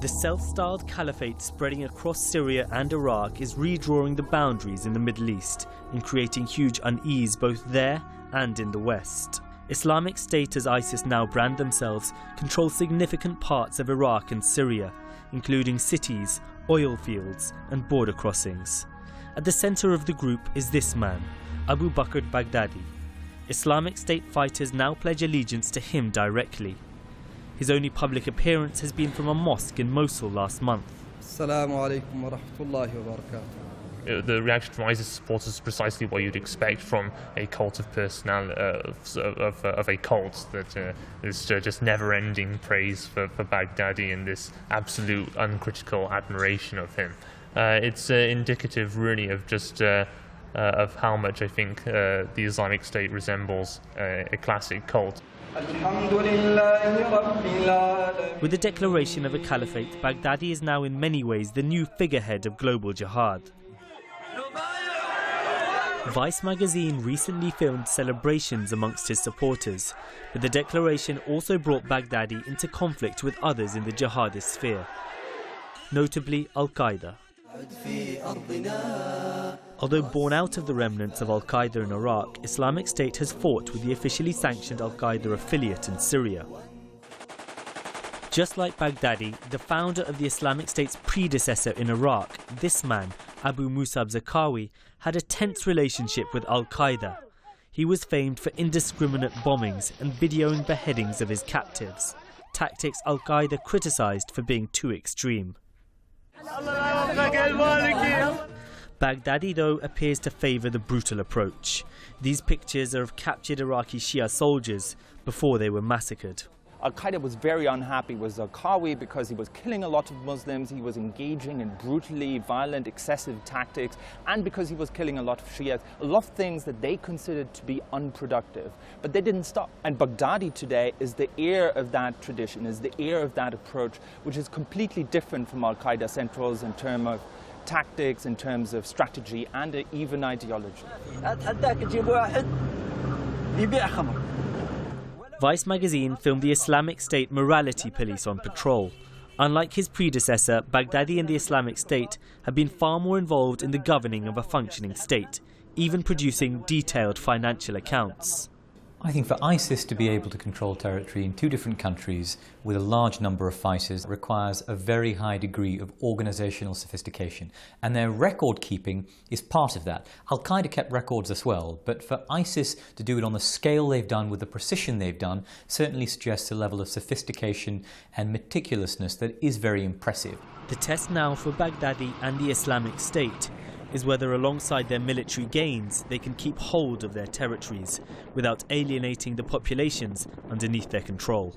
The self-styled caliphate spreading across Syria and Iraq is redrawing the boundaries in the Middle East and creating huge unease both there and in the West. Islamic State, as ISIS now brand themselves, controls significant parts of Iraq and Syria, including cities, oil fields and border crossings. At the centre of the group is this man, Abu Bakr al Baghdadi. Islamic State fighters now pledge allegiance to him directly. His only public appearance has been from a mosque in Mosul last month. Assalamu alaikum wa rahmatullahi wa barakatuh. The reaction from ISIS supporters is precisely what you'd expect from a cult of personality, of a cult that is just never-ending praise for Baghdadi and this absolute uncritical admiration of him. It's indicative, really, of just of how much I think the Islamic State resembles a classic cult. With the declaration of a caliphate, Baghdadi is now in many ways the new figurehead of global jihad. Vice magazine recently filmed celebrations amongst his supporters, but the declaration also brought Baghdadi into conflict with others in the jihadist sphere, notably Al-Qaeda. Although born out of the remnants of Al-Qaeda in Iraq, Islamic State has fought with the officially sanctioned Al-Qaeda affiliate in Syria. Just like Baghdadi, the founder of the Islamic State's predecessor in Iraq, this man, Abu Musa al-Zarqawi, had a tense relationship with Al-Qaeda. He was famed for indiscriminate bombings and videoing beheadings of his captives, tactics Al-Qaeda criticised for being too extreme. Baghdadi, though, appears to favour the brutal approach. These pictures are of captured Iraqi Shia soldiers before they were massacred. Al-Qaeda was very unhappy with Zarqawi because he was killing a lot of Muslims, he was engaging in brutally violent, excessive tactics, and because he was killing a lot of Shias, a lot of things that they considered to be unproductive. But they didn't stop. And Baghdadi today is the heir of that tradition, is the heir of that approach, which is completely different from Al-Qaeda Centrals in terms of tactics, in terms of strategy, and even ideology. Vice magazine filmed the Islamic State morality police on patrol. Unlike his predecessor, Baghdadi and the Islamic State have been far more involved in the governing of a functioning state, even producing detailed financial accounts. I think for ISIS to be able to control territory in two different countries with a large number of fighters requires a very high degree of organizational sophistication, and their record keeping is part of that. Al-Qaeda kept records as well, but for ISIS to do it on the scale they've done with the precision they've done certainly suggests a level of sophistication and meticulousness that is very impressive. The test now for Baghdadi and the Islamic State is whether alongside their military gains they can keep hold of their territories without alienating the populations underneath their control.